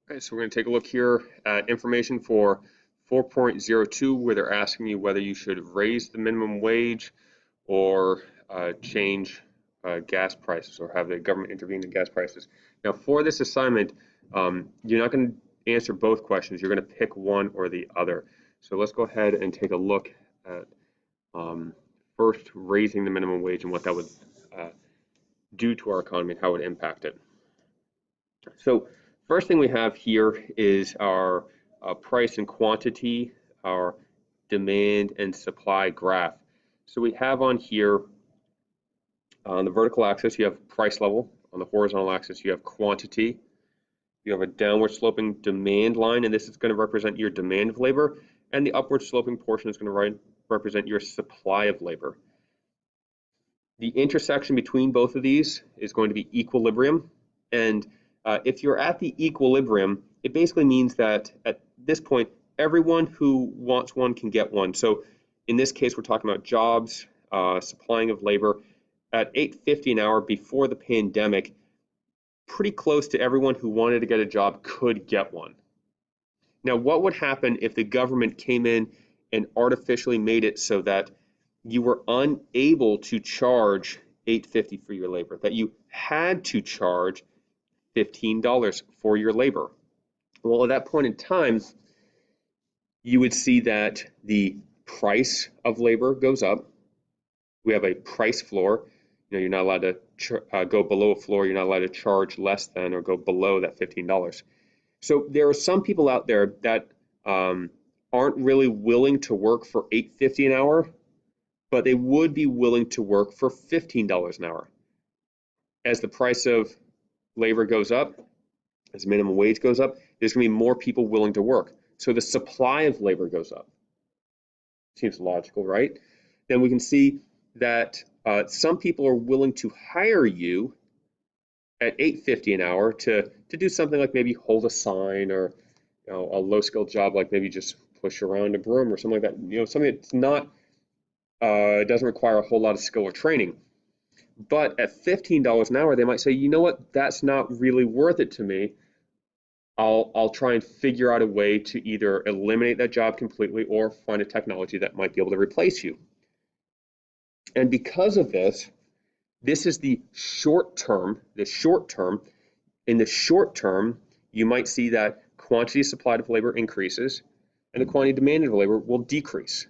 Okay, so we're going to take a look here at information for 4.02, where they're asking you whether you should raise the minimum wage or change gas prices or have the government intervene in gas prices. Now, for this assignment, you're not going to answer both questions. You're going to pick one or the other. So let's go ahead and take a look at first raising the minimum wage and what that would do to our economy and how it would impact it. So first thing we have here is our price and quantity, our demand and supply graph. So we have on here on the vertical axis, you have price level. On the horizontal axis, you have quantity. You have a downward sloping demand line, and this is going to represent your demand of labor, and the upward sloping portion is going to represent your supply of labor. The intersection between both of these is going to be equilibrium, and if you're at the equilibrium, it basically means that at this point, everyone who wants one can get one. So in this case, we're talking about jobs, supplying of labor. At $8.50 an hour before the pandemic, pretty close to everyone who wanted to get a job could get one. Now, what would happen if the government came in and artificially made it so that you were unable to charge $8.50 for your labor, that you had to charge $15 for your labor? Well, at that point in time, you would see that the price of labor goes up. We have a price floor. You're not allowed to go below a floor. You're not allowed to charge less than or go below that $15. So there are some people out there that aren't really willing to work for $8.50 an hour, but they would be willing to work for $15 an hour. As the price of labor goes up, as minimum wage goes up, there's going to be more people willing to work. So the supply of labor goes up. Seems logical, right? Then we can see that some people are willing to hire you at $8.50 an hour to do something like maybe hold a sign, or a low skilled job like maybe just push around a broom or something like that. Something that's not doesn't require a whole lot of skill or training. But at $15 an hour, they might say, you know what, that's not really worth it to me. I'll try and figure out a way to either eliminate that job completely or find a technology that might be able to replace you. And because of this, this is the short term. In the short term, you might see that quantity supplied of labor increases and the quantity demanded of labor will decrease.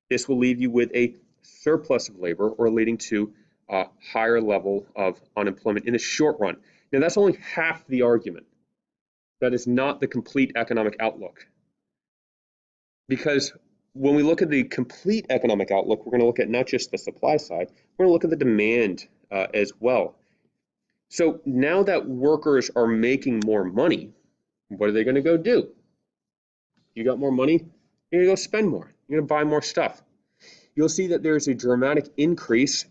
This will leave you with a surplus of labor, or leading to a higher level of unemployment in the short run. Now, that's only half the argument. That is not the complete economic outlook. Because when we look at the complete economic outlook, we're going to look at not just the supply side, we're going to look at the demand as well. So now that workers are making more money, what are they going to go do? You got more money, you're going to go spend more. You're going to buy more stuff. You'll see that there's a dramatic increase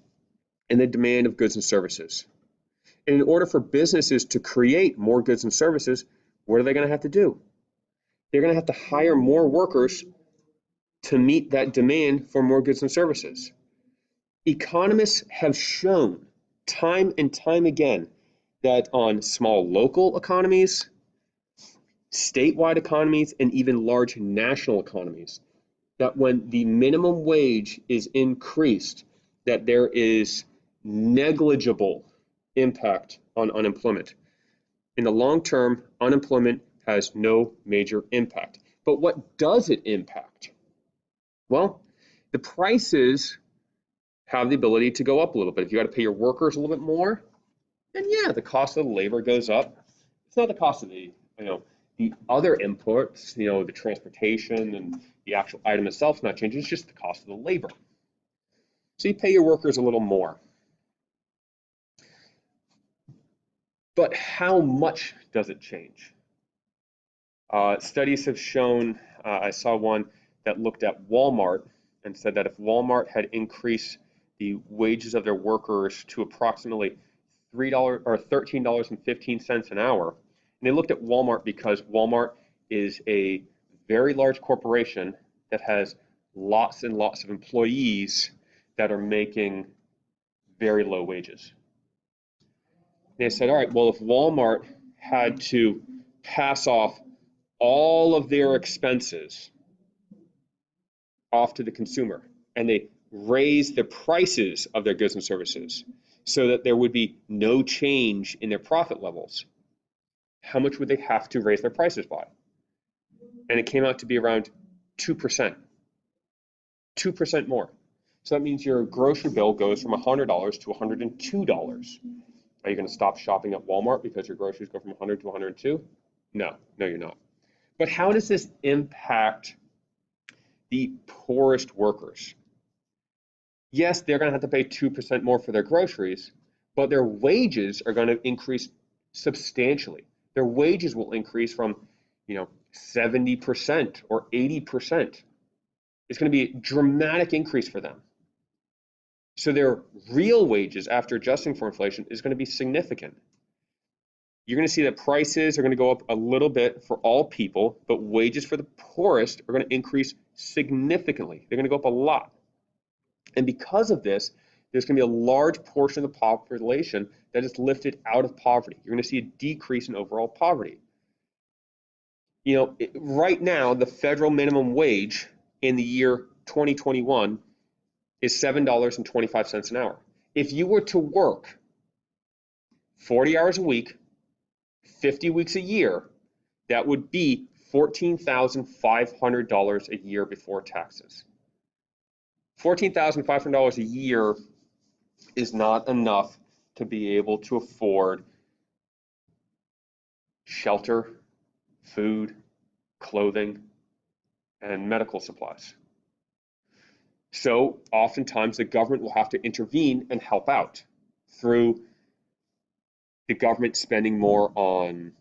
in the demand of goods and services. And in order for businesses to create more goods and services, what are they going to have to do? They're going to have to hire more workers to meet that demand for more goods and services. Economists have shown time and time again that on small local economies, statewide economies, and even large national economies, that when the minimum wage is increased, that there is negligible impact on unemployment. In the long term, unemployment has no major impact. But what does it impact? Well, the prices have the ability to go up a little bit. If you got to pay your workers a little bit more, then yeah, the cost of the labor goes up. It's not the cost of the other inputs, the transportation and the actual item itself is not changing. It's just the cost of the labor. So you pay your workers a little more. But how much does it change? Studies have shown, I saw one that looked at Walmart and said that if Walmart had increased the wages of their workers to approximately $3 or $13.15 an hour, and they looked at Walmart because Walmart is a very large corporation that has lots and lots of employees that are making very low wages. They said, all right, well, if Walmart had to pass off all of their expenses off to the consumer, and they raise the prices of their goods and services so that there would be no change in their profit levels, how much would they have to raise their prices by? And it came out to be around 2%, 2% more. So that means your grocery bill goes from $100 to $102. Are you going to stop shopping at Walmart because your groceries go from 100 to 102? No, no, you're not. But how does this impact the poorest workers? Yes, they're going to have to pay 2% more for their groceries, but their wages are going to increase substantially. Their wages will increase from, 70% or 80%. It's going to be a dramatic increase for them. So their real wages after adjusting for inflation is going to be significant. You're going to see that prices are going to go up a little bit for all people, but wages for the poorest are going to increase significantly. They're going to go up a lot. And because of this, there's going to be a large portion of the population that is lifted out of poverty. You're going to see a decrease in overall poverty. Right now, the federal minimum wage in the year 2021 is $7.25 an hour. If you were to work 40 hours a week, 50 weeks a year, that would be $14,500 a year before taxes. $14,500 a year is not enough to be able to afford shelter, food, clothing, and medical supplies. So oftentimes the government will have to intervene and help out through the government spending more on,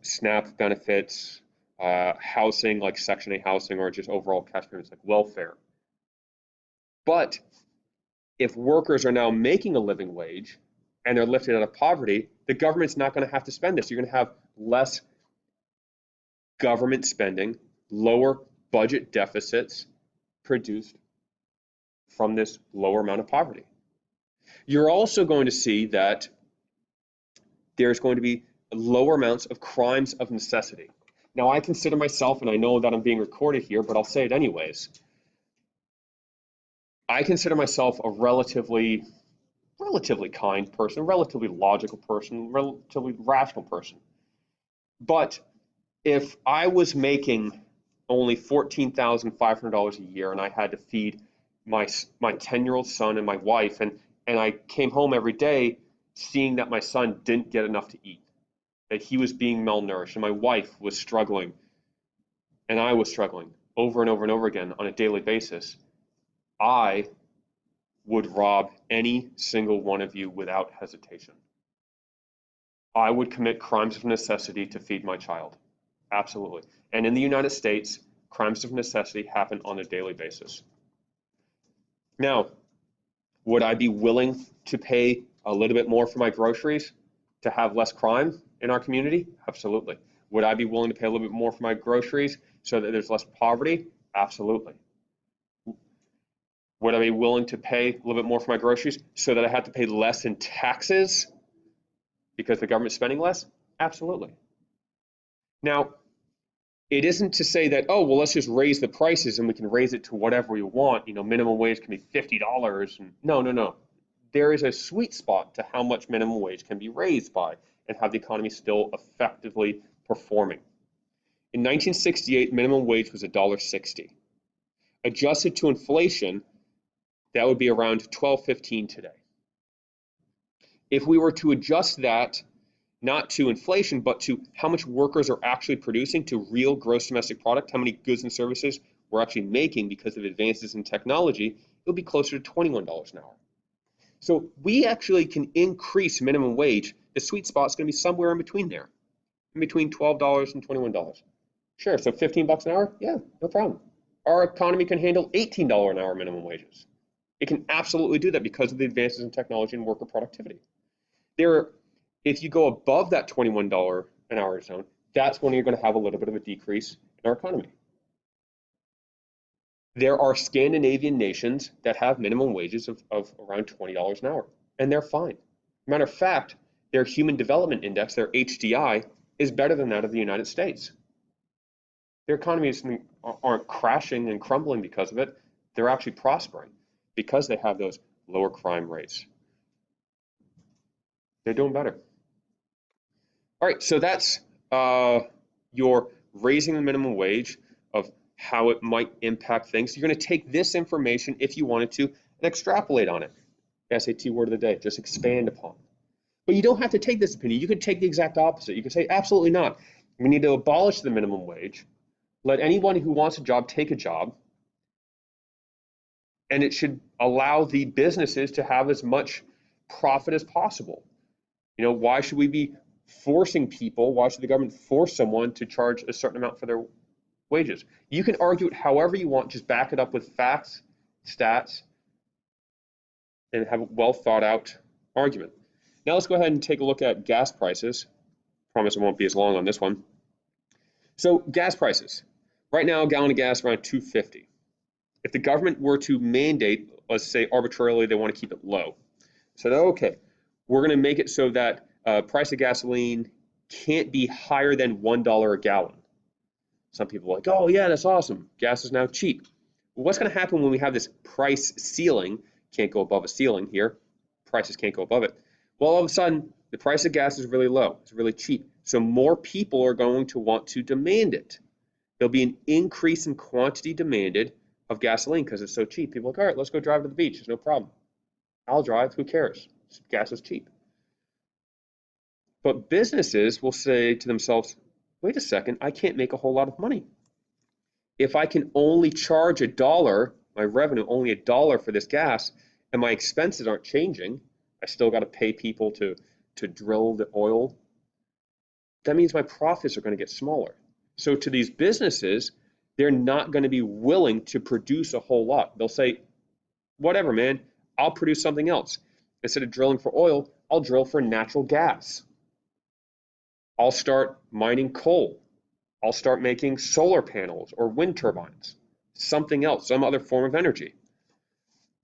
SNAP benefits, housing like Section 8 housing, or just overall cash payments like welfare. But if workers are now making a living wage and they're lifted out of poverty, the government's not going to have to spend this. You're going to have less government spending, lower budget deficits produced from this lower amount of poverty. You're also going to see that there's going to be lower amounts of crimes of necessity. Now, I consider myself, and I know that I'm being recorded here, but I'll say it anyways. I consider myself a relatively kind person, relatively logical person, relatively rational person. But if I was making only $14,500 a year and I had to feed my 10-year-old son and my wife, and I came home every day seeing that my son didn't get enough to eat, that he was being malnourished, and my wife was struggling, and I was struggling over and over and over again on a daily basis, I would rob any single one of you without hesitation. I would commit crimes of necessity to feed my child. Absolutely. And in the United States, crimes of necessity happen on a daily basis. Now, would I be willing to pay a little bit more for my groceries to have less crime in our community? Absolutely. Would I be willing to pay a little bit more for my groceries so that there's less poverty? Absolutely. Would I be willing to pay a little bit more for my groceries so that I have to pay less in taxes because the government's spending less? Absolutely. Now, it isn't to say that, oh, well, let's just raise the prices and we can raise it to whatever we want. Minimum wage can be $50. No. There is a sweet spot to how much minimum wage can be raised by and have the economy still effectively performing. In 1968, minimum wage was $1.60. Adjusted to inflation, that would be around $12.15 today. If we were to adjust that not to inflation, but to how much workers are actually producing, to real gross domestic product, how many goods and services we're actually making because of advances in technology, it would be closer to $21 an hour. So we actually can increase minimum wage. The sweet spot is going to be somewhere in between there, in between $12 and $21. Sure, so $15 an hour? Yeah, no problem. Our economy can handle $18 an hour minimum wages. It can absolutely do that because of the advances in technology and worker productivity. If you go above that $21 an hour zone, that's when you're going to have a little bit of a decrease in our economy. There are Scandinavian nations that have minimum wages of around $20 an hour, and they're fine. Matter of fact, their Human Development Index, their HDI, is better than that of the United States. Their economies aren't crashing and crumbling because of it. They're actually prospering because they have those lower crime rates. They're doing better. All right, so that's your raising the minimum wage, of how it might impact things. You're going to take this information, if you wanted to, and extrapolate on it. SAT word of the day, just expand upon. But you don't have to take this opinion. You could take the exact opposite. You could say, absolutely not. We need to abolish the minimum wage. Let anyone who wants a job take a job. And it should allow the businesses to have as much profit as possible. You know, why should we be forcing people? Why should the government force someone to charge a certain amount for their wages? You can argue it however you want, just back it up with facts, stats, and have a well thought out argument. Now let's go ahead and take a look at gas prices. Promise it won't be as long on this one. So gas prices. Right now, a gallon of gas around $2.50. If the government were to mandate, let's say arbitrarily, they want to keep it low. So okay, we're going to make it so that price of gasoline can't be higher than $1 a gallon. Some people are like, oh yeah, that's awesome. Gas is now cheap. Well, what's going to happen when we have this price ceiling? Can't go above a ceiling here. Prices can't go above it. Well, all of a sudden, the price of gas is really low. It's really cheap. So more people are going to want to demand it. There'll be an increase in quantity demanded of gasoline because it's so cheap. People are like, all right, let's go drive to the beach. There's no problem. I'll drive. Who cares? Gas is cheap. But businesses will say to themselves, wait a second, I can't make a whole lot of money. If I can only charge $1, my revenue only $1 for this gas, and my expenses aren't changing, I still got to pay people to drill the oil, that means my profits are going to get smaller. So to these businesses, they're not going to be willing to produce a whole lot. They'll say, whatever, man, I'll produce something else. Instead of drilling for oil, I'll drill for natural gas. I'll start mining coal. I'll start making solar panels or wind turbines, something else, some other form of energy.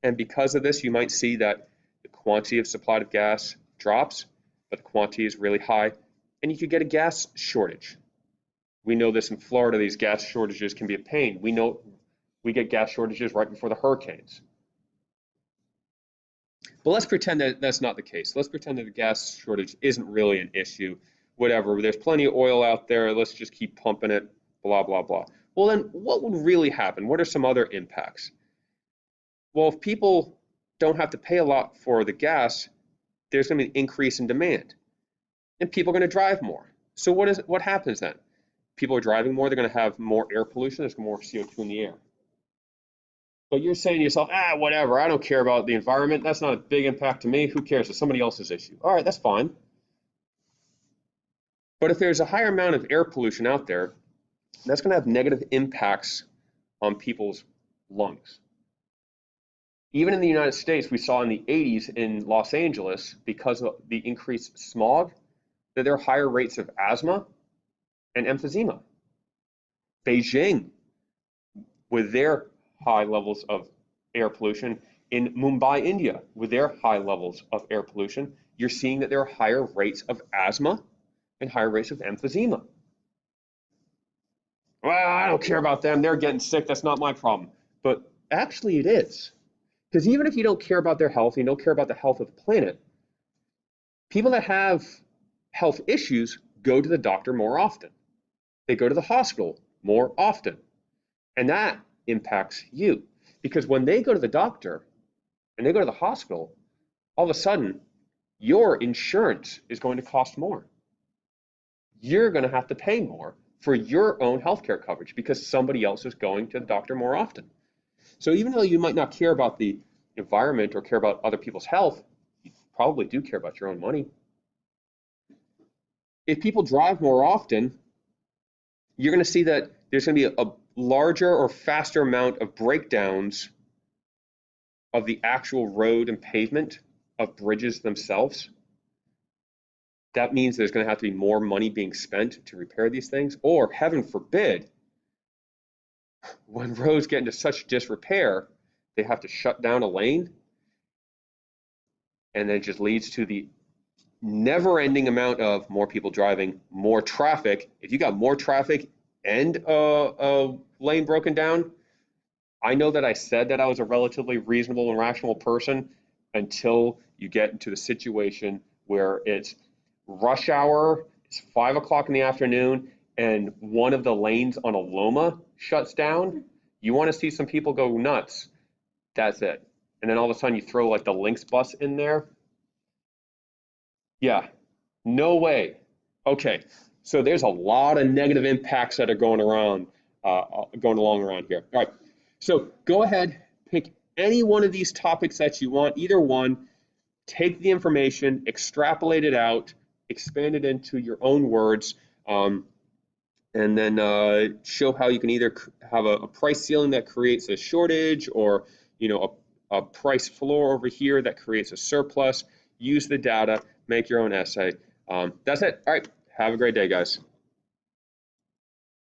And because of this, you might see that the quantity of supplied of gas drops, but the quantity is really high, and you could get a gas shortage. We know this in Florida, these gas shortages can be a pain. We know we get gas shortages right before the hurricanes. But let's pretend that that's not the case. Let's pretend that the gas shortage isn't really an issue. Whatever, there's plenty of oil out there. Let's just keep pumping it, blah, blah, blah. Well, then what would really happen? What are some other impacts? Well, if people don't have to pay a lot for the gas, there's going to be an increase in demand. And people are going to drive more. So what happens then? People are driving more, they're going to have more air pollution, there's more CO2 in the air. But you're saying to yourself, whatever, I don't care about the environment, that's not a big impact to me, who cares, it's somebody else's issue. All right, that's fine. But if there's a higher amount of air pollution out there, that's going to have negative impacts on people's lungs. Even in the United States, we saw in the 80s in Los Angeles, because of the increased smog, that there are higher rates of asthma and emphysema. Beijing, with their high levels of air pollution, in Mumbai, India, with their high levels of air pollution, you're seeing that there are higher rates of asthma and higher rates of emphysema. Well, I don't care about them. They're getting sick. That's not my problem. But actually it is. Because even if you don't care about their health, you don't care about the health of the planet, people that have health issues go to the doctor more often. They go to the hospital more often. And that impacts you. Because when they go to the doctor and they go to the hospital, all of a sudden, your insurance is going to cost more. You're going to have to pay more for your own healthcare coverage because somebody else is going to the doctor more often. So even though you might not care about the environment or care about other people's health, you probably do care about your own money. If people drive more often, you're going to see that there's going to be a larger or faster amount of breakdowns of the actual road and pavement of bridges themselves. That means there's going to have to be more money being spent to repair these things, or heaven forbid, when roads get into such disrepair, they have to shut down a lane, and then it just leads to the never-ending amount of more people driving, more traffic. If you got more traffic and a lane broken down, I know that I said that I was a relatively reasonable and rational person until you get into the situation where it's rush hour, it's 5 o'clock in the afternoon, and one of the lanes on a Loma shuts down. You want to see some people go nuts. That's it. And then all of a sudden you throw like the Lynx bus in there. Yeah, no way. Okay, so there's a lot of negative impacts that are going along around here. All right, so go ahead, pick any one of these topics that you want, either one, take the information, extrapolate it out, expand it into your own words, and then show how you can either have a price ceiling that creates a shortage, or a price floor over here that creates a surplus. Use the data, make your own essay. That's it. All right. Have a great day, guys.